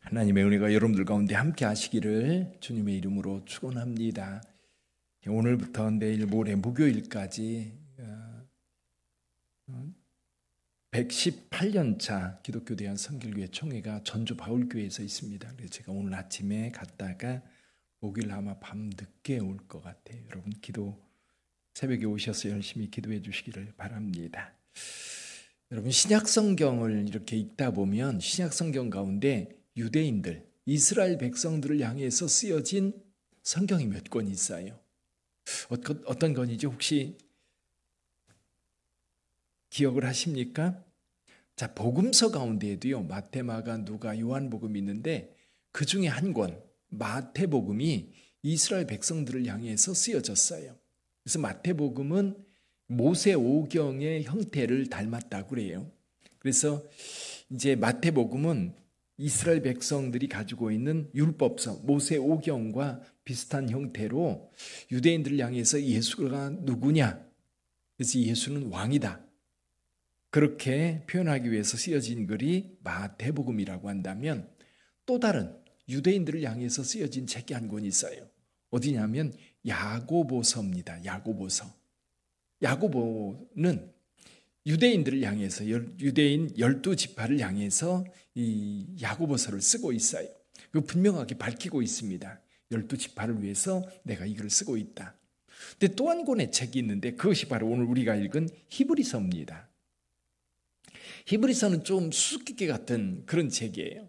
하나님의 은혜가 여러분들 가운데 함께 하시기를 주님의 이름으로 축원합니다. 오늘부터 내일 모레 목요일까지 118년차 기독교 대한 선결교회 총회가 전주 바울교회에서 있습니다. 그래서 제가 오늘 아침에 갔다가 목요일 아마 밤 늦게 올 것 같아요. 여러분 새벽에 오셔서 열심히 기도해 주시기를 바랍니다. 여러분 신약 성경을 이렇게 읽다 보면 신약 성경 가운데 유대인들, 이스라엘 백성들을 향해서 쓰여진 성경이 몇 권 있어요. 어떤 건이죠? 혹시 기억을 하십니까? 자, 복음서 가운데에도요. 마태, 마가, 누가, 요한복음이 있는데 그 중에 한 권, 마태복음이 이스라엘 백성들을 향해서 쓰여졌어요. 그래서 마태복음은 모세 오경의 형태를 닮았다고 그래요. 그래서 이제 마태복음은 이스라엘 백성들이 가지고 있는 율법서, 모세 오경과 비슷한 형태로 유대인들을 향해서 예수가 누구냐? 그래서 예수는 왕이다. 그렇게 표현하기 위해서 쓰여진 글이 마태복음이라고 한다면 또 다른 유대인들을 향해서 쓰여진 책이 한 권 있어요. 어디냐면 야고보서입니다. 야고보서. 야고보는 유대인들을 향해서 유대인 12지파를 향해서 이 야고보서를 쓰고 있어요. 그 분명하게 밝히고 있습니다. 12지파를 위해서 내가 이 글을 쓰고 있다. 근데 또 한 권의 책이 있는데 그것이 바로 오늘 우리가 읽은 히브리서입니다. 히브리서는 좀 수수께끼 같은 그런 책이에요.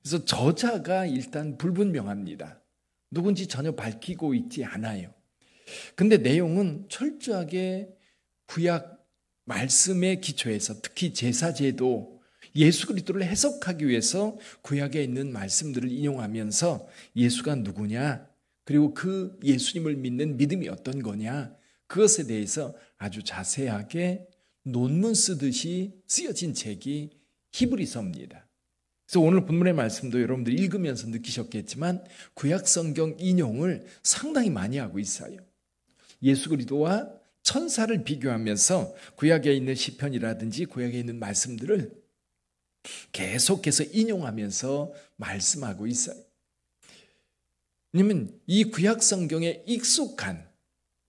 그래서 저자가 일단 불분명합니다. 누군지 전혀 밝히고 있지 않아요. 근데 내용은 철저하게 구약 말씀에 기초해서 특히 제사제도 예수 그리스도를 해석하기 위해서 구약에 있는 말씀들을 인용하면서 예수가 누구냐 그리고 그 예수님을 믿는 믿음이 어떤 거냐 그것에 대해서 아주 자세하게 논문 쓰듯이 쓰여진 책이 히브리서입니다. 그래서 오늘 본문의 말씀도 여러분들 읽으면서 느끼셨겠지만 구약 성경 인용을 상당히 많이 하고 있어요. 예수 그리스도와 천사를 비교하면서 구약에 있는 시편이라든지 구약에 있는 말씀들을 계속해서 인용하면서 말씀하고 있어요. 왜냐하면 이 구약 성경에 익숙한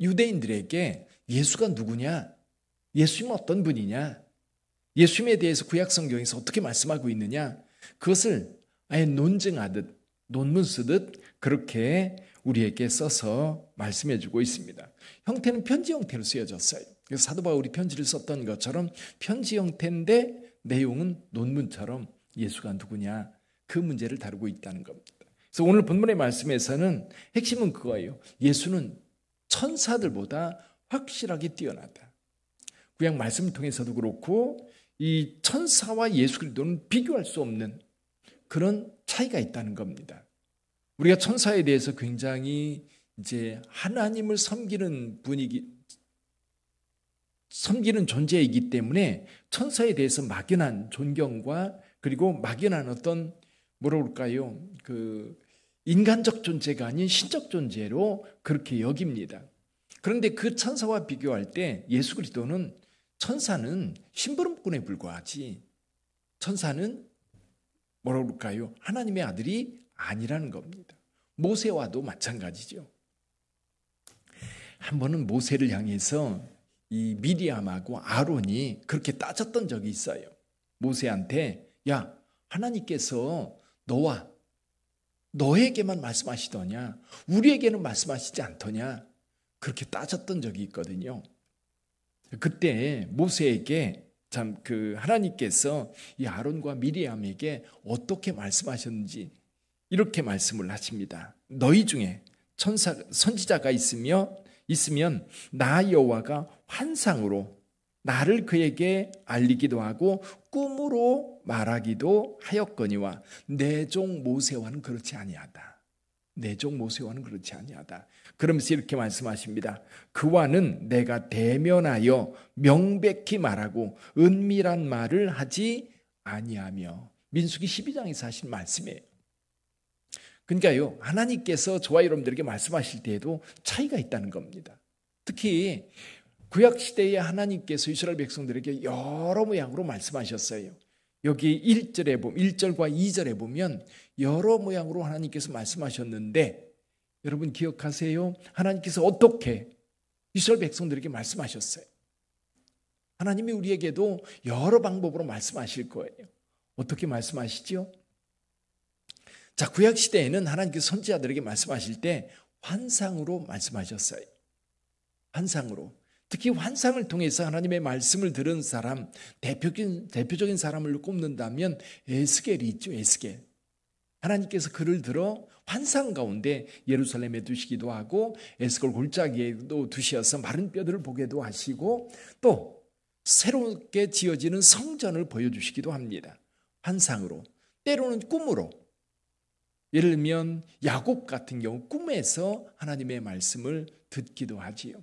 유대인들에게 예수가 누구냐, 예수님은 어떤 분이냐, 예수님에 대해서 구약 성경에서 어떻게 말씀하고 있느냐 그것을 아예 논증하듯 논문 쓰듯 그렇게 우리에게 써서 말씀해 주고 있습니다. 형태는 편지 형태로 쓰여졌어요. 그래서 사도 바울이 편지를 썼던 것처럼 편지 형태인데 내용은 논문처럼 예수가 누구냐 그 문제를 다루고 있다는 겁니다. 그래서 오늘 본문의 말씀에서는 핵심은 그거예요. 예수는 천사들보다 확실하게 뛰어나다. 구약 말씀을 통해서도 그렇고 이 천사와 예수 그리스도는 비교할 수 없는 그런 차이가 있다는 겁니다. 우리가 천사에 대해서 굉장히 이제 하나님을 섬기는 존재이기 때문에 천사에 대해서 막연한 존경과 그리고 막연한 어떤 그 인간적 존재가 아닌 신적 존재로 그렇게 여깁니다. 그런데 그 천사와 비교할 때 예수 그리스도는 천사는 심부름꾼에 불과하지 천사는 하나님의 아들이 아니라는 겁니다. 모세와도 마찬가지죠. 한 번은 모세를 향해서 이 미리암하고 아론이 그렇게 따졌던 적이 있어요. 모세한테 야 하나님께서 너에게만 말씀하시더냐 우리에게는 말씀하시지 않더냐 그렇게 따졌던 적이 있거든요. 그때 모세에게 하나님께서 이 아론과 미리암에게 어떻게 말씀하셨는지 이렇게 말씀을 하십니다. 너희 중에 선지자가 있으면 나 여호와가 환상으로 나를 그에게 알리기도 하고 꿈으로 말하기도 하였거니와 내 종 모세와는 그렇지 아니하다. 내 종 모세와는 그렇지 아니하다. 그러면서 이렇게 말씀하십니다. 그와는 내가 대면하여 명백히 말하고 은밀한 말을 하지 아니하며. 민수기 12장에서 하신 말씀이에요. 그러니까요, 하나님께서 저와 여러분들에게 말씀하실 때에도 차이가 있다는 겁니다. 특히 구약시대에 하나님께서 이스라엘 백성들에게 여러 모양으로 말씀하셨어요. 여기 1절과 2절에 보면 여러 모양으로 하나님께서 말씀하셨는데 여러분 기억하세요? 하나님께서 어떻게 이스라엘 백성들에게 말씀하셨어요? 하나님이 우리에게도 여러 방법으로 말씀하실 거예요. 어떻게 말씀하시죠? 자, 구약 시대에는 하나님께서 선지자들에게 말씀하실 때 환상으로 말씀하셨어요. 환상으로. 특히 환상을 통해서 하나님의 말씀을 들은 사람, 대표적인 사람을 꼽는다면 에스겔이 있죠. 에스겔. 하나님께서 그를 들어 환상 가운데 예루살렘에 두시기도 하고 에스겔 골짜기에도 두셔서 마른 뼈들을 보게도 하시고 또 새롭게 지어지는 성전을 보여주시기도 합니다. 환상으로. 때로는 꿈으로. 예를 들면 야곱 같은 경우 꿈에서 하나님의 말씀을 듣기도 하지요.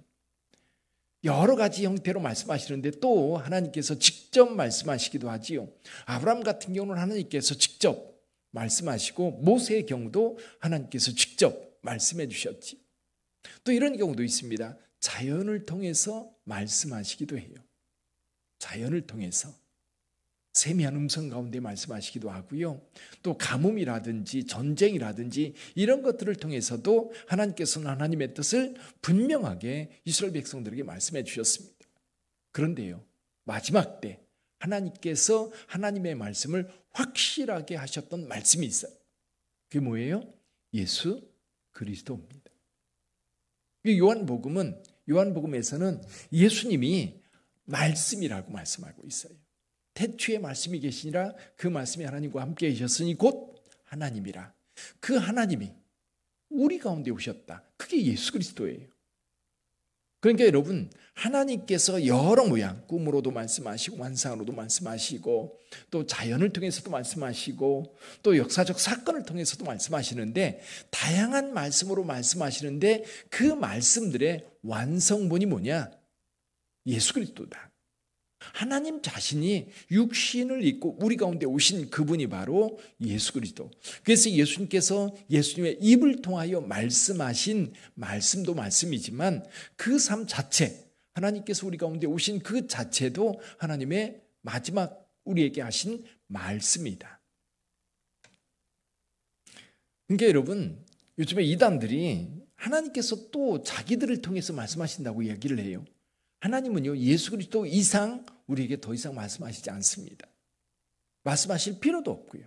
여러 가지 형태로 말씀하시는데 또 하나님께서 직접 말씀하시기도 하지요. 아브라함 같은 경우는 하나님께서 직접 말씀하시고 모세의 경우도 하나님께서 직접 말씀해 주셨지. 또 이런 경우도 있습니다. 자연을 통해서 말씀하시기도 해요. 자연을 통해서 세미한 음성 가운데 말씀하시기도 하고요. 또 가뭄이라든지 전쟁이라든지 이런 것들을 통해서도 하나님께서는 하나님의 뜻을 분명하게 이스라엘 백성들에게 말씀해 주셨습니다. 그런데요, 마지막 때 하나님께서 하나님의 말씀을 확실하게 하셨던 말씀이 있어요. 그게 뭐예요? 예수 그리스도입니다. 요한복음에서는 예수님이 말씀이라고 말씀하고 있어요. 태초에 말씀이 계시니라 그 말씀이 하나님과 함께 계셨으니 곧 하나님이라. 그 하나님이 우리 가운데 오셨다. 그게 예수 그리스도예요. 그러니까 여러분 하나님께서 여러 모양 꿈으로도 말씀하시고 환상으로도 말씀하시고 또 자연을 통해서도 말씀하시고 또 역사적 사건을 통해서도 말씀하시는데 다양한 말씀으로 말씀하시는데 그 말씀들의 완성본이 뭐냐? 예수 그리스도다. 하나님 자신이 육신을 입고 우리 가운데 오신 그분이 바로 예수 그리스도. 그래서 예수님께서 예수님의 입을 통하여 말씀하신 말씀도 말씀이지만 그 삶 자체, 하나님께서 우리 가운데 오신 그 자체도 하나님의 마지막 우리에게 하신 말씀이다. 그러니까 여러분 요즘에 이단들이 하나님께서 또 자기들을 통해서 말씀하신다고 이야기를 해요. 하나님은요, 예수 그리스도 이상 우리에게 더 이상 말씀하시지 않습니다. 말씀하실 필요도 없고요.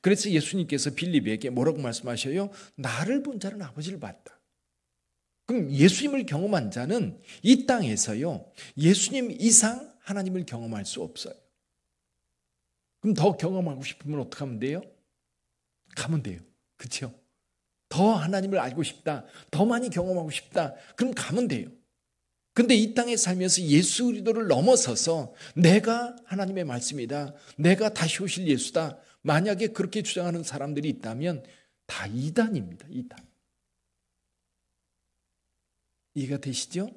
그래서 예수님께서 빌립에게 뭐라고 말씀하셔요? 나를 본 자는 아버지를 봤다. 그럼 예수님을 경험한 자는 이 땅에서요, 예수님 이상 하나님을 경험할 수 없어요. 그럼 더 경험하고 싶으면 어떻게 하면 돼요? 가면 돼요. 그렇죠? 더 하나님을 알고 싶다. 더 많이 경험하고 싶다. 그럼 가면 돼요. 근데 이 땅에 살면서 예수 그리스도를 넘어서서 내가 하나님의 말씀이다. 내가 다시 오실 예수다. 만약에 그렇게 주장하는 사람들이 있다면 다 이단입니다. 이단. 이해가 되시죠?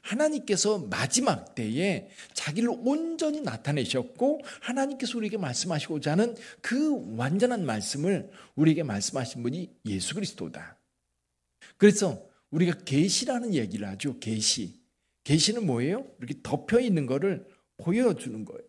하나님께서 마지막 때에 자기를 온전히 나타내셨고 하나님께서 우리에게 말씀하시고자 하는 그 완전한 말씀을 우리에게 말씀하신 분이 예수 그리스도다. 그래서 우리가 계시라는 얘기를 하죠. 계시. 계시는 뭐예요? 이렇게 덮여 있는 거를 보여주는 거예요.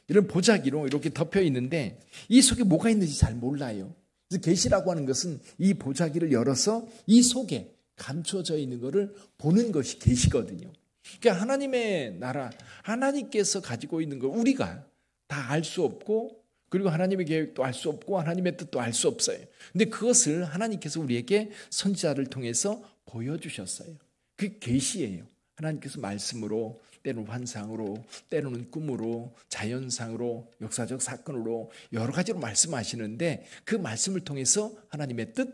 이런 보자기로 이렇게 덮여 있는데 이 속에 뭐가 있는지 잘 몰라요. 그래서 계시라고 하는 것은 이 보자기를 열어서 이 속에 감춰져 있는 것을 보는 것이 계시거든요. 그러니까 하나님의 나라, 하나님께서 가지고 있는 걸 우리가 다 알 수 없고 그리고 하나님의 계획도 알 수 없고 하나님의 뜻도 알 수 없어요. 근데 그것을 하나님께서 우리에게 선지자를 통해서 보여주셨어요. 그게 계시예요. 하나님께서 말씀으로 때로는 환상으로 때로는 꿈으로 자연상으로 역사적 사건으로 여러 가지로 말씀하시는데 그 말씀을 통해서 하나님의 뜻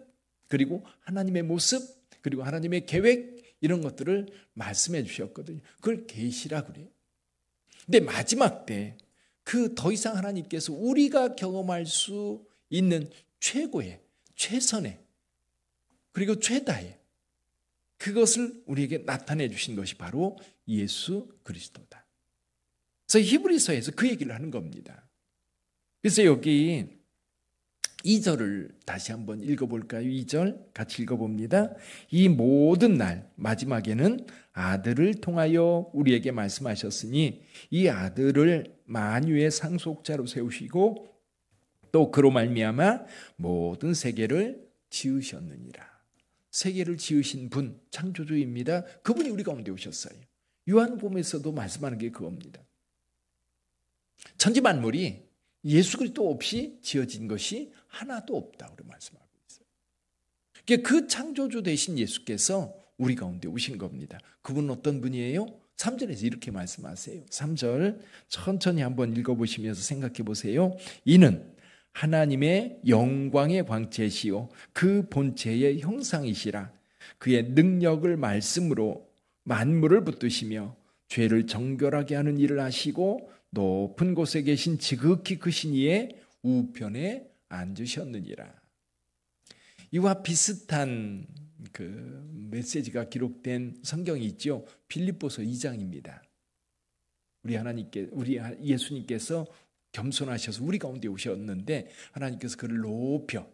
그리고 하나님의 모습 그리고 하나님의 계획 이런 것들을 말씀해 주셨거든요. 그걸 계시라고 그래요. 근데 마지막 때 그 더 이상 하나님께서 우리가 경험할 수 있는 최고의 최선의 그리고 최다의 그것을 우리에게 나타내 주신 것이 바로 예수 그리스도다. 그래서 히브리서에서 그 얘기를 하는 겁니다. 그래서 여기 2절을 다시 한번 읽어볼까요? 2절 같이 읽어봅니다. 이 모든 날 마지막에는 아들을 통하여 우리에게 말씀하셨으니 이 아들을 만유의 상속자로 세우시고 또 그로 말미암아 모든 세계를 지으셨느니라. 세계를 지으신 분, 창조주입니다. 그분이 우리 가운데 오셨어요. 요한복음에서도 말씀하는 게 그겁니다. 천지 만물이 예수 그리스도 없이 지어진 것이 하나도 없다고 말씀하고 있어요. 그 창조주 되신 예수께서 우리 가운데 오신 겁니다. 그분은 어떤 분이에요? 3절에서 이렇게 말씀하세요. 3절 천천히 한번 읽어보시면서 생각해 보세요. 이는 하나님의 영광의 광채시요 그 본체의 형상이시라. 그의 능력을 말씀으로 만물을 붙드시며 죄를 정결하게 하는 일을 하시고 높은 곳에 계신 지극히 크신 이의 우편에 앉으셨느니라. 이와 비슷한 그 메시지가 기록된 성경이 있죠. 빌립보서 2장입니다. 우리 예수님께서 겸손하셔서 우리 가운데 오셨는데 하나님께서 그를 높여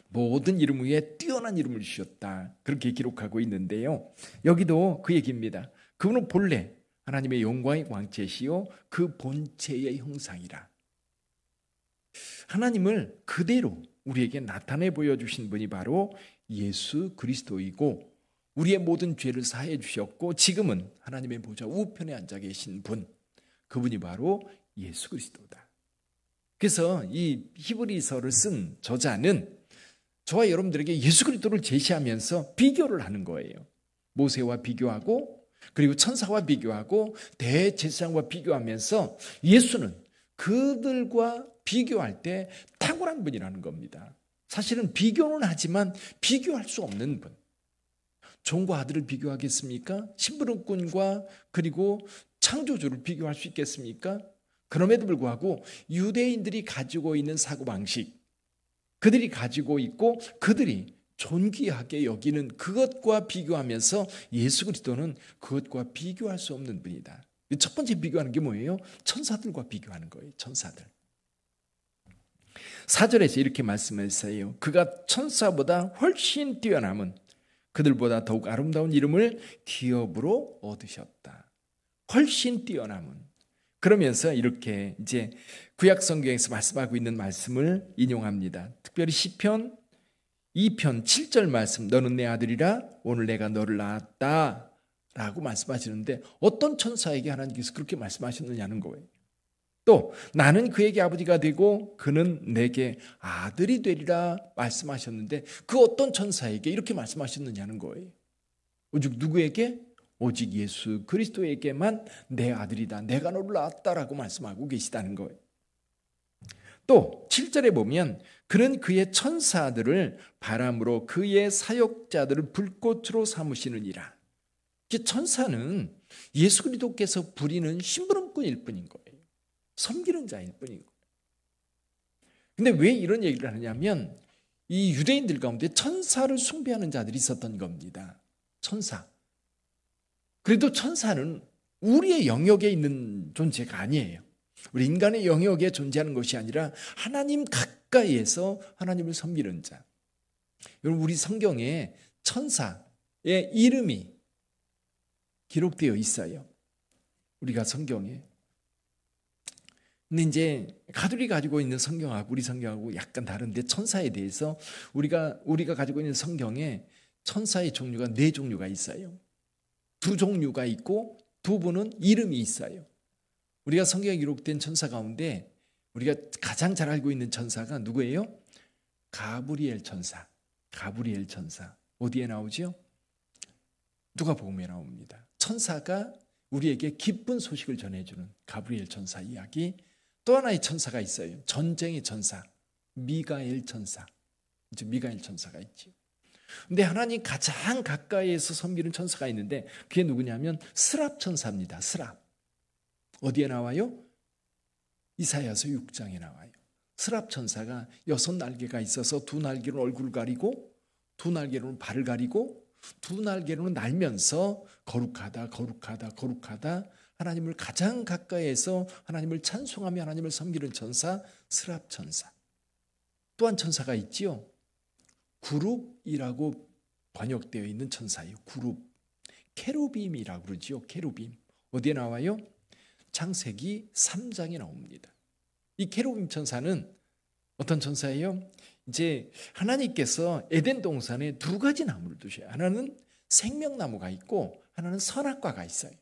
모든 이름 위에 뛰어난 이름을 주셨다. 그렇게 기록하고 있는데요. 여기도 그 얘기입니다. 그분은 본래 하나님의 영광의 광채시요 그 본체의 형상이라. 하나님을 그대로 우리에게 나타내 보여주신 분이 바로 예수 그리스도이고 우리의 모든 죄를 사해 주셨고 지금은 하나님의 보좌 우편에 앉아 계신 분, 그분이 바로 예수 그리스도다. 그래서 이 히브리서를 쓴 저자는 저와 여러분들에게 예수 그리스도를 제시하면서 비교를 하는 거예요. 모세와 비교하고 그리고 천사와 비교하고 대제사장과 비교하면서 예수는 그들과 비교할 때 탁월한 분이라는 겁니다. 사실은 비교는 하지만 비교할 수 없는 분. 종과 아들을 비교하겠습니까? 심부름꾼과 그리고 창조주를 비교할 수 있겠습니까? 그럼에도 불구하고 유대인들이 가지고 있는 사고방식, 그들이 가지고 있고 그들이 존귀하게 여기는 그것과 비교하면서 예수 그리스도는 그것과 비교할 수 없는 분이다. 첫 번째 비교하는 게 뭐예요? 천사들과 비교하는 거예요. 천사들. 4절에서 이렇게 말씀했어요. 그가 천사보다 훨씬 뛰어남은 그들보다 더욱 아름다운 이름을 기업으로 얻으셨다. 훨씬 뛰어남은. 그러면서 이렇게 이제 구약 성경에서 말씀하고 있는 말씀을 인용합니다. 특별히 시편 2편 7절 말씀, 너는 내 아들이라 오늘 내가 너를 낳았다 라고 말씀하시는데 어떤 천사에게 하나님께서 그렇게 말씀하셨느냐는 거예요. 또 나는 그에게 아버지가 되고 그는 내게 아들이 되리라 말씀하셨는데 그 어떤 천사에게 이렇게 말씀하셨느냐는 거예요. 오직 누구에게? 오직 예수 그리스도에게만 내 아들이다, 내가 너를 낳았다라고 말씀하고 계시다는 거예요. 또 7절에 보면 그는 그의 천사들을 바람으로 그의 사역자들을 불꽃으로 삼으시느니라. 천사는 예수 그리스도께서 부리는 심부름꾼일 뿐인 거예요. 섬기는 자일 뿐인 거예요. 근데 왜 이런 얘기를 하느냐면 이 유대인들 가운데 천사를 숭배하는 자들이 있었던 겁니다. 천사. 그래도 천사는 우리의 영역에 있는 존재가 아니에요. 우리 인간의 영역에 존재하는 것이 아니라 하나님 가까이에서 하나님을 섬기는 자. 여러분 우리 성경에 천사의 이름이 기록되어 있어요. 우리가 성경에. 근데 이제 가톨릭이 가지고 있는 성경하고 우리 성경하고 약간 다른데 천사에 대해서 우리가 가지고 있는 성경에 천사의 종류가 4종류가 있어요. 2종류가 있고 2분은 이름이 있어요. 우리가 성경에 기록된 천사 가운데 우리가 가장 잘 알고 있는 천사가 누구예요? 가브리엘 천사. 가브리엘 천사. 어디에 나오죠? 누가복음에 나옵니다. 천사가 우리에게 기쁜 소식을 전해주는 가브리엘 천사 이야기. 또 하나의 천사가 있어요. 전쟁의 천사. 미가엘 천사. 이제 미가엘 천사가 있죠. 근데 하나님 가장 가까이에서 섬기는 천사가 있는데 그게 누구냐면 스랍 천사입니다. 스랍. 어디에 나와요? 이사야서 6장에 나와요. 스랍 천사가 6날개가 있어서 2날개로는 얼굴을 가리고 2날개로는 발을 가리고 2날개로는 날면서 거룩하다 거룩하다 거룩하다 하나님을 가장 가까이에서 하나님을 찬송하며 하나님을 섬기는 천사 스랍 천사. 또한 천사가 있지요. 구룹이라고 번역되어 있는 천사예요. 구룹. 케루빔이라고 그러지요. 케루빔. 어디에 나와요? 창세기 3장에 나옵니다. 이 케루빔 천사는 어떤 천사예요? 이제 하나님께서 에덴 동산에 두 가지 나무를 두셔요. 하나는 생명나무가 있고 하나는 선악과가 있어요.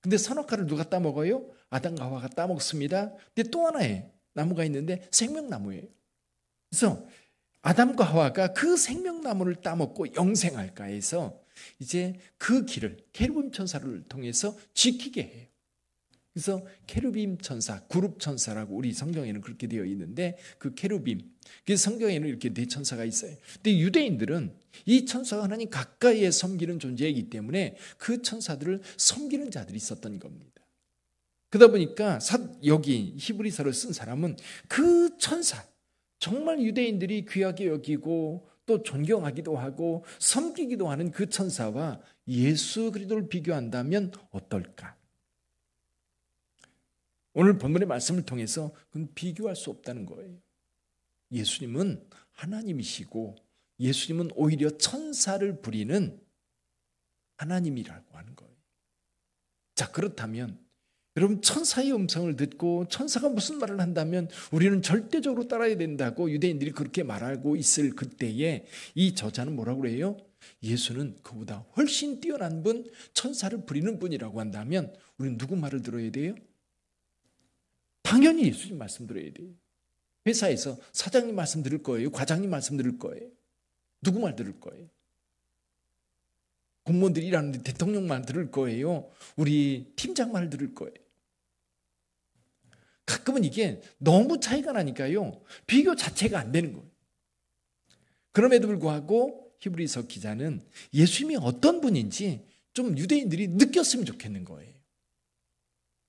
근데 선악과를 누가 따먹어요? 아담과 하와가 따먹습니다. 근데 또 하나의 나무가 있는데 생명나무예요. 그래서 아담과 하와가 그 생명나무를 따먹고 영생할까 해서 이제 그 길을 케루빔 천사를 통해서 지키게 해요. 그래서 케루빔 천사, 구룹 천사라고 우리 성경에는 그렇게 되어 있는데 그 케루빔, 그래서 성경에는 이렇게 네 천사가 있어요. 근데 유대인들은 이 천사가 하나님 가까이에 섬기는 존재이기 때문에 그 천사들을 섬기는 자들이 있었던 겁니다. 그러다 보니까 여기 히브리서를 쓴 사람은 그 천사, 정말 유대인들이 귀하게 여기고 또 존경하기도 하고 섬기기도 하는 그 천사와 예수 그리스도를 비교한다면 어떨까? 오늘 본문의 말씀을 통해서 그건 비교할 수 없다는 거예요. 예수님은 하나님이시고 예수님은 오히려 천사를 부리는 하나님이라고 하는 거예요. 자, 그렇다면 여러분, 천사의 음성을 듣고 천사가 무슨 말을 한다면 우리는 절대적으로 따라야 된다고 유대인들이 그렇게 말하고 있을 그때에 이 저자는 뭐라고 그래요? 예수는 그보다 훨씬 뛰어난 분, 천사를 부리는 분이라고 한다면 우리는 누구 말을 들어야 돼요? 당연히 예수님 말씀 들어야 돼요. 회사에서 사장님 말씀 들을 거예요? 과장님 말씀 들을 거예요? 누구 말 들을 거예요? 공무원들이 일하는데 대통령 말 들을 거예요? 우리 팀장 말 들을 거예요? 가끔은 이게 너무 차이가 나니까요, 비교 자체가 안 되는 거예요. 그럼에도 불구하고 히브리서 기자는 예수님이 어떤 분인지 좀 유대인들이 느꼈으면 좋겠는 거예요.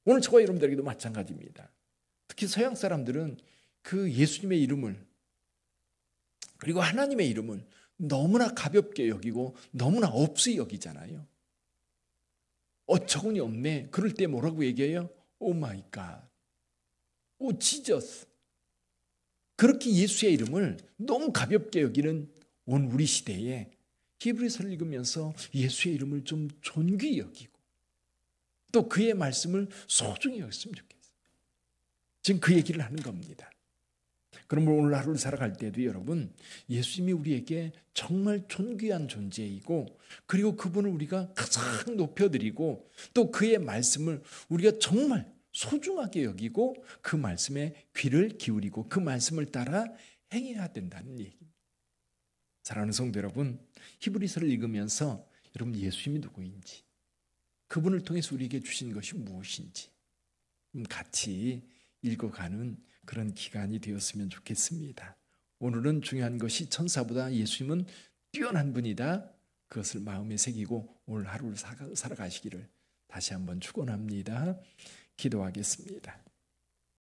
오늘 저와 여러분들에게도 마찬가지입니다. 특히 서양 사람들은 그 예수님의 이름을 그리고 하나님의 이름을 너무나 가볍게 여기고 너무나 없이 여기잖아요. 어처구니 없네. 그럴 때 뭐라고 얘기해요? 오 마이 갓. 오 지저스. 그렇게 예수의 이름을 너무 가볍게 여기는 온 우리 시대에 히브리서를 읽으면서 예수의 이름을 좀 존귀히 여기고 또 그의 말씀을 소중히 여겼으면 좋겠어요. 지금 그 얘기를 하는 겁니다. 그러면 오늘 하루를 살아갈 때도 여러분, 예수님이 우리에게 정말 존귀한 존재이고 그리고 그분을 우리가 가장 높여드리고 또 그의 말씀을 우리가 정말 소중하게 여기고 그 말씀에 귀를 기울이고 그 말씀을 따라 행해야 된다는 얘기입니다. 사랑하는 성도 여러분, 히브리서를 읽으면서 여러분 예수님이 누구인지 그분을 통해서 우리에게 주신 것이 무엇인지 같이 읽어가는 그런 기간이 되었으면 좋겠습니다. 오늘은 중요한 것이 천사보다 예수님은 뛰어난 분이다. 그것을 마음에 새기고 오늘 하루를 살아가시기를 다시 한번 축원합니다. 기도하겠습니다.